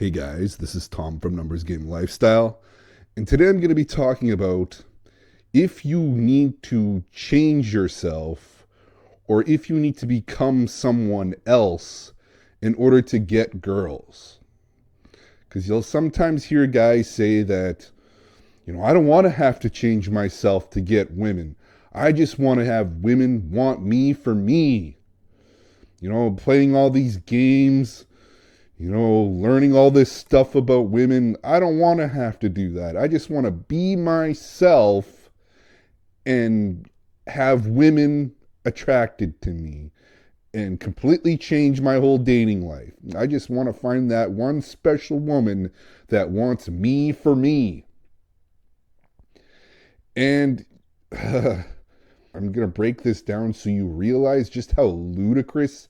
Hey guys, this is Tom from Numbers Game Lifestyle, and today I'm going to be talking about if you need to change yourself or if you need to become someone else in order to get girls. Because you'll sometimes hear guys say that, I don't want to have to change myself to get women. I just want to have women want me for me. Playing all these games, learning all this stuff about women. I don't want to have to do that. I just want to be myself and have women attracted to me and completely change my whole dating life. I just want to find that one special woman that wants me for me. And I'm going to break this down so you realize just how ludicrous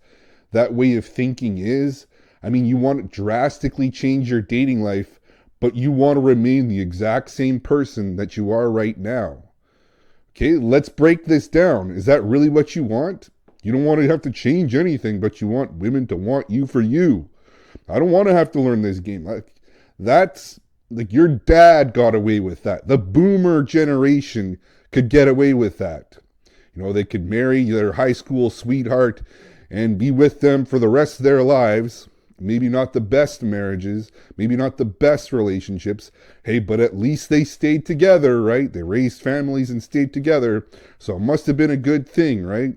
that way of thinking is. I mean, you want to drastically change your dating life, but you want to remain the exact same person that you are right now. Okay, let's break this down. Is that really what you want? You don't want to have to change anything, but you want women to want you for you. I don't want to have to learn this game. That's like your dad got away with that. The boomer generation could get away with that. They could marry their high school sweetheart and be with them for the rest of their lives. Maybe not the best marriages, maybe not the best relationships. Hey, but at least they stayed together, right? They raised families and stayed together. So it must have been a good thing, right?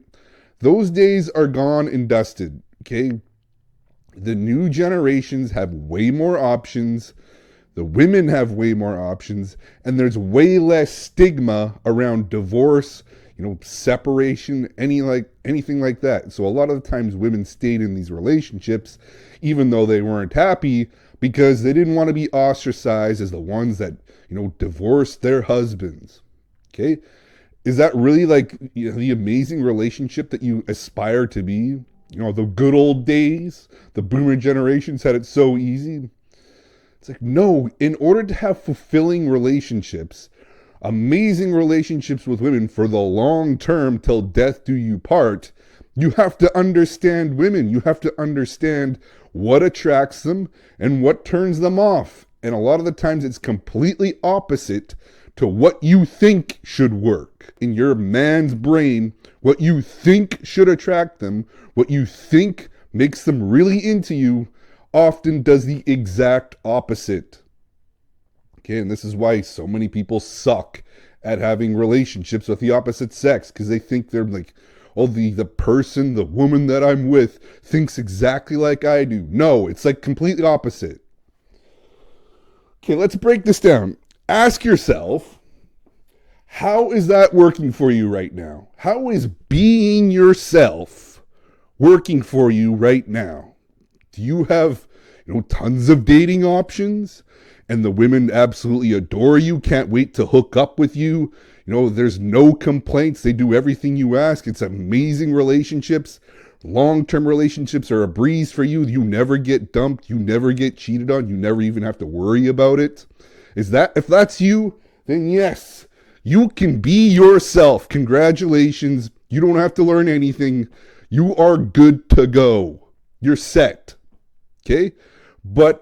Those days are gone and dusted, okay? The new generations have way more options. The women have way more options. And there's way less stigma around divorce, separation, anything like that. So a lot of the times women stayed in these relationships even though they weren't happy because they didn't want to be ostracized as the ones that, divorced their husbands. Okay? Is that really the amazing relationship that you aspire to be? The good old days, the boomer generations had it so easy. It's like, no, in order to have fulfilling relationships, amazing relationships with women for the long term till death do you part, you have to understand women. You have to understand what attracts them and what turns them off. And a lot of the times it's completely opposite to what you think should work. In your man's brain, what you think should attract them, what you think makes them really into you, often does the exact opposite. Okay, and this is why so many people suck at having relationships with the opposite sex, because they think they're like, oh, the woman that I'm with thinks exactly like I do. No, it's completely opposite. Okay, let's break this down. Ask yourself, how is that working for you right now? How is being yourself working for you right now? Do you have, tons of dating options? And the women absolutely adore you, can't wait to hook up with you. There's no complaints. They do everything you ask. It's amazing relationships. Long-term relationships are a breeze for you. You never get dumped. You never get cheated on. You never even have to worry about it. If that's you, then yes, you can be yourself. Congratulations. You don't have to learn anything. You are good to go. You're set. Okay? But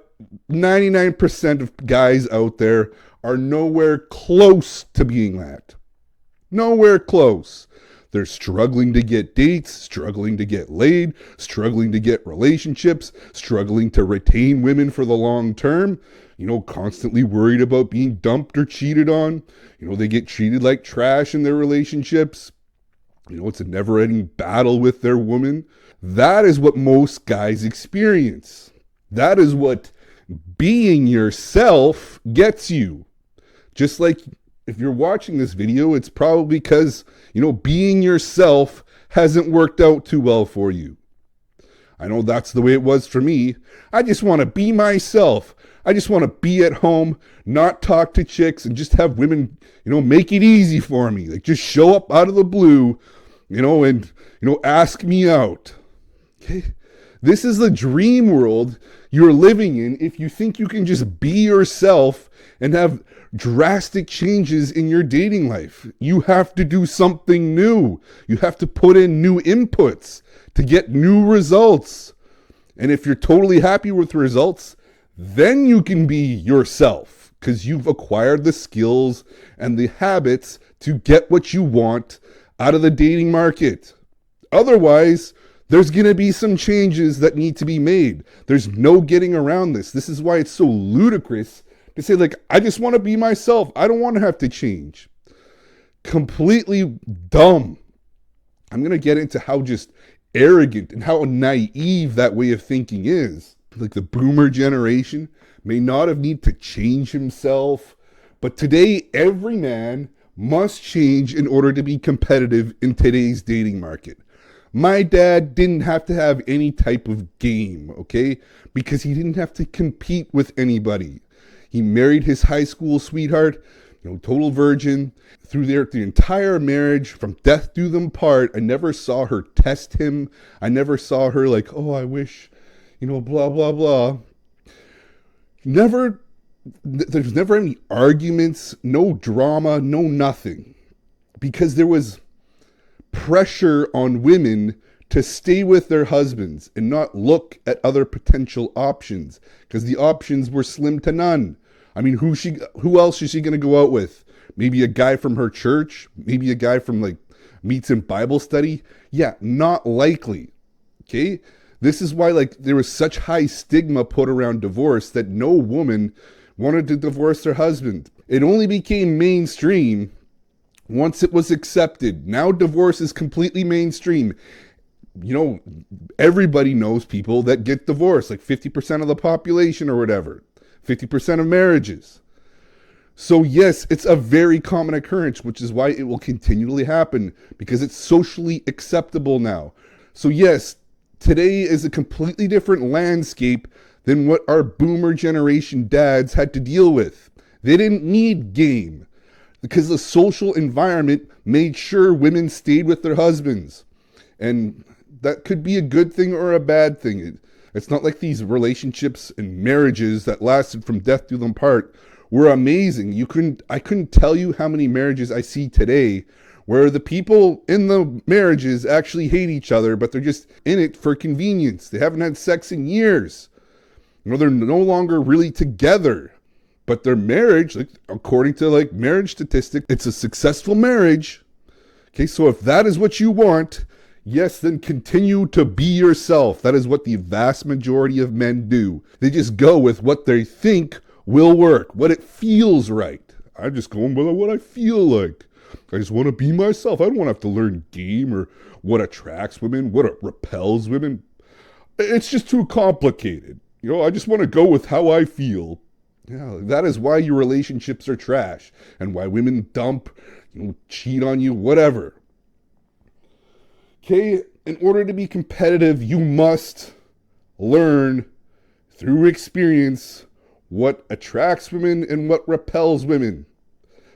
99% of guys out there are nowhere close to being that. Nowhere close. They're struggling to get dates, struggling to get laid, struggling to get relationships, struggling to retain women for the long term, constantly worried about being dumped or cheated on. They get treated like trash in their relationships. It's a never-ending battle with their woman. That is what most guys experience. That is what being yourself gets you. Just like if you're watching this video, it's probably because, being yourself hasn't worked out too well for you. I know that's the way it was for me. I just want to be myself. I just want to be at home, not talk to chicks, and just have women, make it easy for me. Just show up out of the blue, and, ask me out. Okay? This is the dream world you're living in if you think you can just be yourself and have drastic changes in your dating life. You have to do something new. You have to put in new inputs to get new results. And if you're totally happy with results, Then you can be yourself because you've acquired the skills and the habits to get what you want out of the dating market. Otherwise, there's going to be some changes that need to be made. There's no getting around this. This is why it's so ludicrous to say, like, I just want to be myself. I don't want to have to change. Completely dumb. I'm going to get into how just arrogant and how naive that way of thinking is. Like, the boomer generation may not have need to change himself, but today every man must change in order to be competitive in today's dating market. My dad didn't have to have any type of game, okay? Because he didn't have to compete with anybody. He married his high school sweetheart, total virgin. Through the entire marriage, from death do them part, I never saw her test him. I never saw her like, oh, I wish, blah, blah, blah. There's never any arguments, no drama, no nothing. Because there was pressure on women to stay with their husbands and not look at other potential options, because the options were slim to none. I mean, who else is she going to go out with? Maybe a guy from her church? Maybe a guy from like meets in Bible study? Yeah, not likely. Okay? This is why like there was such high stigma put around divorce that no woman wanted to divorce her husband. It only became mainstream once it was accepted. Now divorce is completely mainstream. Everybody knows people that get divorced, like 50% of the population or whatever. 50% of marriages. So yes, it's a very common occurrence, which is why it will continually happen, because it's socially acceptable now. So yes, today is a completely different landscape than what our boomer generation dads had to deal with. They didn't need game because the social environment made sure women stayed with their husbands. And that could be a good thing or a bad thing. It's not like these relationships and marriages that lasted from death do them part were amazing. I couldn't tell you how many marriages I see today where the people in the marriages actually hate each other, but they're just in it for convenience. They haven't had sex in years. They're no longer really together. But their marriage, like, according to like marriage statistics, it's a successful marriage. Okay, so if that is what you want, yes, then continue to be yourself. That is what the vast majority of men do. They just go with what they think will work, what it feels right. I'm just going with what I feel like. I just want to be myself. I don't want to have to learn game or what attracts women, what repels women. It's just too complicated. I just want to go with how I feel. Yeah, that is why your relationships are trash and why women dump, cheat on you, whatever. Okay, in order to be competitive, you must learn through experience what attracts women and what repels women.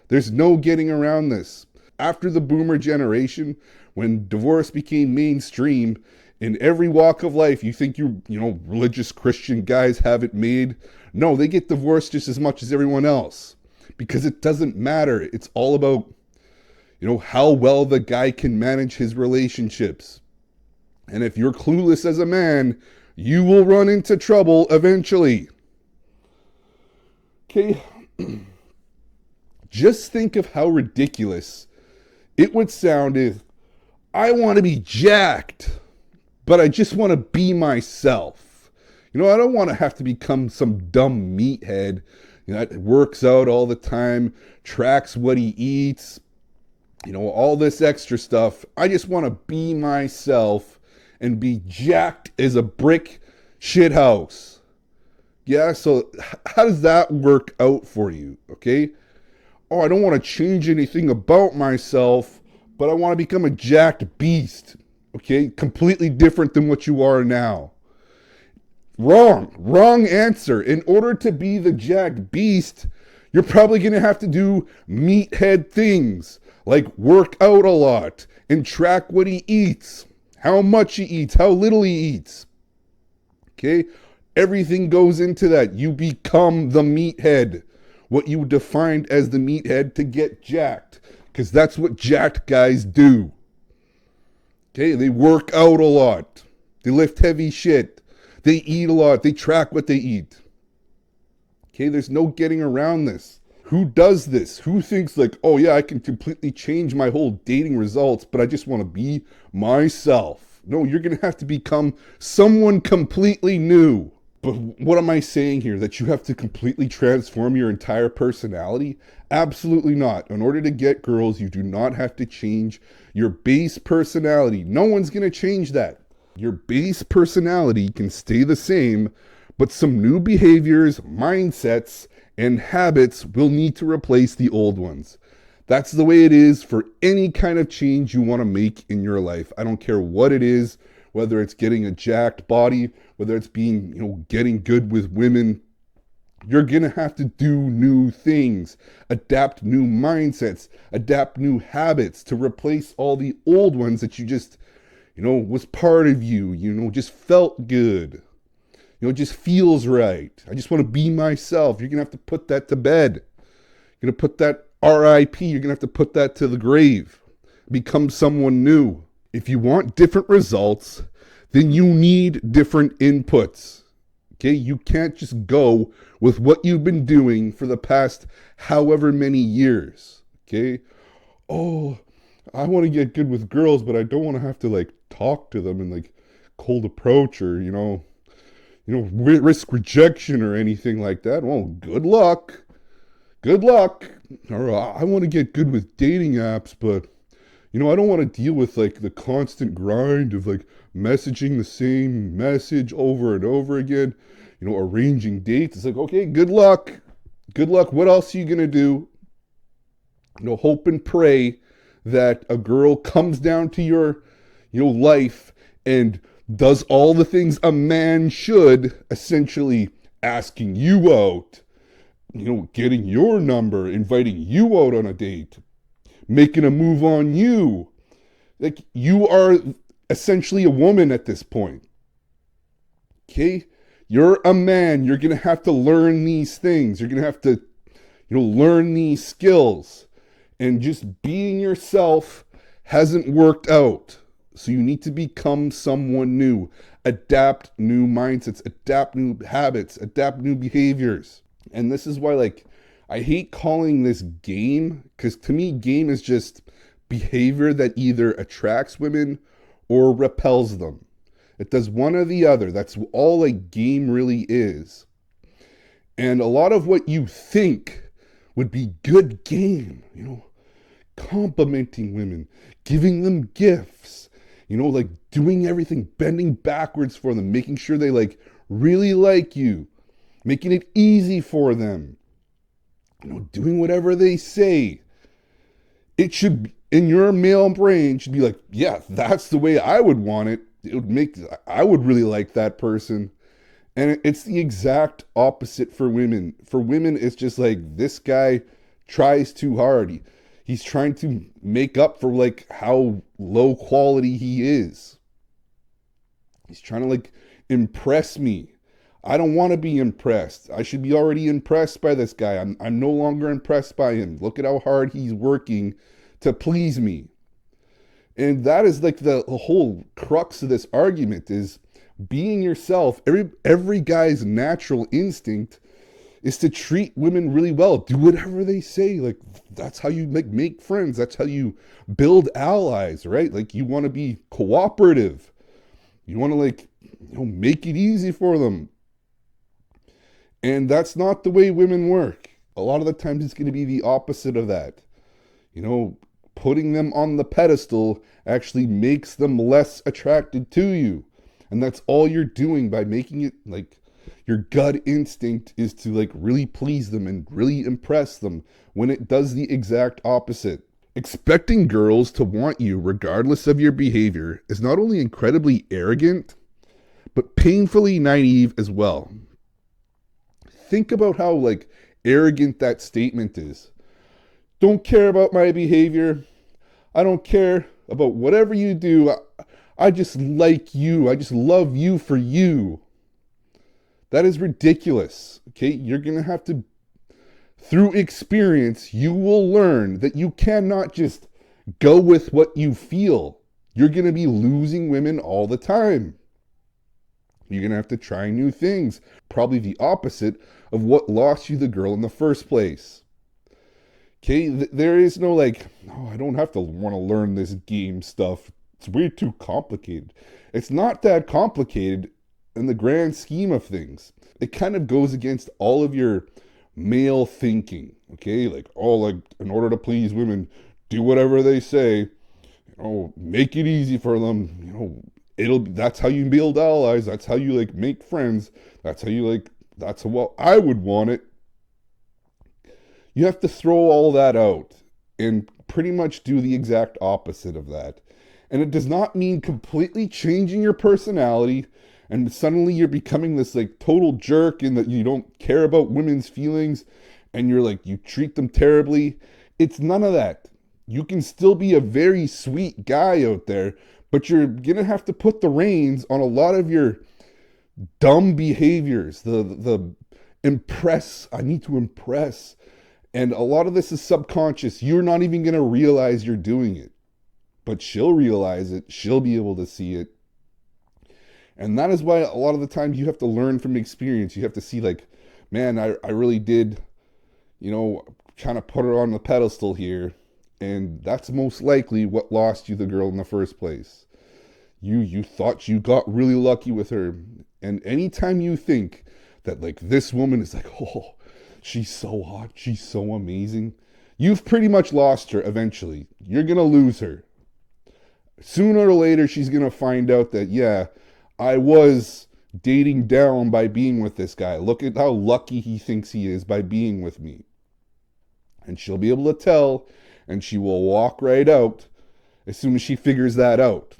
There's no getting around this. After the boomer generation, when divorce became mainstream in every walk of life, you think religious Christian guys have it made. No, they get divorced just as much as everyone else because it doesn't matter. It's all about how well the guy can manage his relationships. And if you're clueless as a man, you will run into trouble eventually. Okay, just think of how ridiculous it would sound if I want to be jacked, but I just want to be myself. I don't want to have to become some dumb meathead that works out all the time, tracks what he eats, all this extra stuff. I just want to be myself and be jacked as a brick shithouse. Yeah, so how does that work out for you, okay? Oh, I don't want to change anything about myself, but I want to become a jacked beast, okay? Completely different than what you are now. Wrong answer. In order to be the jacked beast, you're probably going to have to do meathead things, like work out a lot and track what he eats, how much he eats, how little he eats. Okay? Everything goes into that. You become the meathead, what you defined as the meathead to get jacked, because that's what jacked guys do. Okay? They work out a lot. They lift heavy shit. They eat a lot. They track what they eat. Okay, there's no getting around this. Who does this? Who thinks like, oh yeah, I can completely change my whole dating results, but I just want to be myself? No, you're going to have to become someone completely new. But what am I saying here? That you have to completely transform your entire personality? Absolutely not. In order to get girls, you do not have to change your base personality. No one's going to change that. Your base personality can stay the same, but some new behaviors, mindsets, and habits will need to replace the old ones. That's the way it is for any kind of change you want to make in your life. I don't care what it is, whether it's getting a jacked body, whether it's being, getting good with women. You're going to have to do new things, adapt new mindsets, adapt new habits to replace all the old ones that you just, was part of you, just felt good. Just feels right. I just want to be myself. You're going to have to put that to bed. You're going to put that RIP. You're going to have to put that to the grave. Become someone new. If you want different results, then you need different inputs. Okay? You can't just go with what you've been doing for the past however many years. Okay? Oh, I want to get good with girls, but I don't want to have to talk to them in cold approach or, risk rejection or anything like that. Well, good luck. Good luck. Or I want to get good with dating apps, but I don't want to deal with the constant grind of messaging the same message over and over again. Arranging dates. It's okay, good luck. Good luck. What else are you going to do? Hope and pray that a girl comes down to your, life and does all the things a man should, essentially asking you out, getting your number, inviting you out on a date, making a move on you. You are essentially a woman at this point. Okay? You're a man. You're going to have to learn these things. You're going to have to, learn these skills. And just being yourself hasn't worked out. So you need to become someone new, adapt new mindsets, adapt new habits, adapt new behaviors. And this is why, I hate calling this game, because to me, game is just behavior that either attracts women or repels them. It does one or the other. That's all a game really is. And a lot of what you think would be good game, complimenting women, giving them gifts, doing everything, bending backwards for them, making sure they really like you, making it easy for them, doing whatever they say. It should, in your male brain, should be yeah, that's the way I would want it. I would really like that person. And it's the exact opposite for women. For women, it's just this guy tries too hard. He's trying to make up for how low quality he is. He's trying to impress me. I don't want to be impressed. I should be already impressed by this guy. I'm no longer impressed by him. Look at how hard he's working to please me. And that is the whole crux of this argument is being yourself. Every guy's natural instinct is to treat women really well. Do whatever they say. That's how you make friends. That's how you build allies, right? You want to be cooperative. You want to make it easy for them. And that's not the way women work. A lot of the times it's going to be the opposite of that. Putting them on the pedestal actually makes them less attracted to you. And that's all you're doing by making it your gut instinct is to really please them and really impress them when it does the exact opposite. Expecting girls to want you regardless of your behavior is not only incredibly arrogant, but painfully naive as well. Think about how arrogant that statement is. Don't care about my behavior. I don't care about whatever you do. I just like you. I just love you for you. That is ridiculous. Okay, you're going to have to, through experience, you will learn that you cannot just go with what you feel. You're going to be losing women all the time. You're going to have to try new things. Probably the opposite of what lost you the girl in the first place. Okay, there is no like, no, I don't have to want to learn this game stuff. It's way too complicated. It's not that complicated in the grand scheme of things. It kind of goes against all of your male thinking. Okay, like, oh, like, in order to please women, do whatever they say. Make it easy for them. That's how you build allies. That's how you like make friends. That's how you like. That's how I would want it. You have to throw all that out and pretty much do the exact opposite of that. And it does not mean completely changing your personality and suddenly you're becoming this like total jerk and that you don't care about women's feelings and you're like, you treat them terribly. It's none of that. You can still be a very sweet guy out there, but you're going to have to put the reins on a lot of your dumb behaviors. The impress, I need to impress. And a lot of this is subconscious. You're not even going to realize you're doing it. But she'll realize it. She'll be able to see it. And that is why a lot of the times you have to learn from experience. You have to see like, man, I really did, kind of put her on the pedestal here. And that's most likely what lost you the girl in the first place. You thought you got really lucky with her. And anytime you think that like this woman is like, oh, she's so hot, she's so amazing, you've pretty much lost her eventually. You're going to lose her. Sooner or later, she's going to find out that, yeah, I was dating down by being with this guy. Look at how lucky he thinks he is by being with me. And she'll be able to tell, and she will walk right out as soon as she figures that out.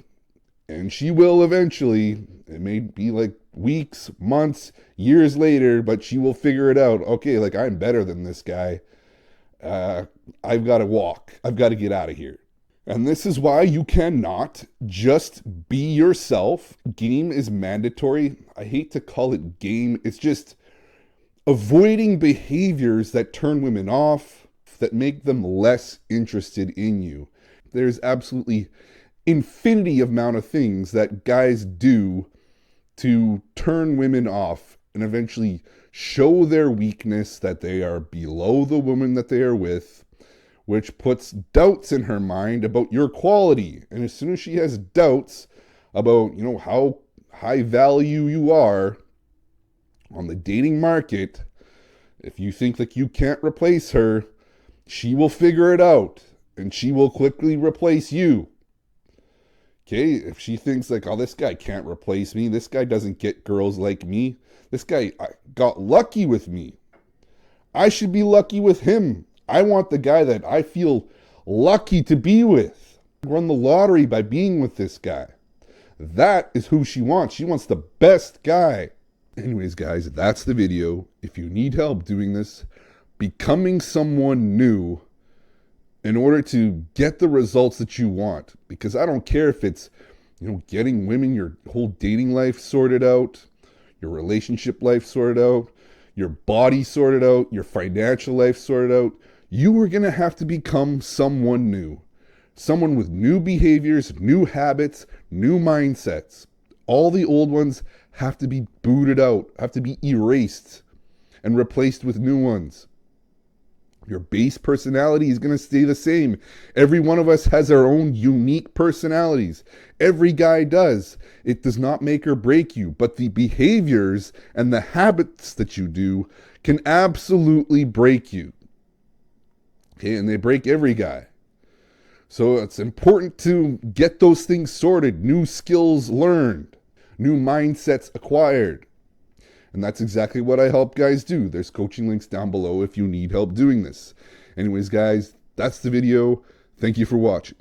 And she will eventually. It may be like weeks, months, years later, but she will figure it out. Okay, like I'm better than this guy. I've got to walk. I've got to get out of here. And this is why you cannot just be yourself. Game is mandatory. I hate to call it game. It's just avoiding behaviors that turn women off, that make them less interested in you. There's absolutely infinity amount of things that guys do to turn women off and eventually show their weakness, that they are below the woman that they are with, which puts doubts in her mind about your quality. And as soon as she has doubts about, how high value you are on the dating market, if you think that you can't replace her, she will figure it out and she will quickly replace you. Okay, if she thinks like, oh, this guy can't replace me, this guy doesn't get girls like me, this guy got lucky with me, I should be lucky with him. I want the guy that I feel lucky to be with. Run the lottery by being with this guy. That is who she wants. She wants the best guy. Anyways, guys, that's the video. If you need help doing this, becoming someone new in order to get the results that you want, because I don't care if it's, getting women, your whole dating life sorted out, your relationship life sorted out, your body sorted out, your financial life sorted out. You are going to have to become someone new. Someone with new behaviors, new habits, new mindsets. All the old ones have to be booted out, have to be erased and replaced with new ones. Your base personality is going to stay the same. Every one of us has our own unique personalities. Every guy does. It does not make or break you, but the behaviors and the habits that you do can absolutely break you. Okay, and they break every guy. So it's important to get those things sorted, new skills learned, new mindsets acquired. And that's exactly what I help guys do. There's coaching links down below if you need help doing this. Anyways, guys, that's the video. Thank you for watching.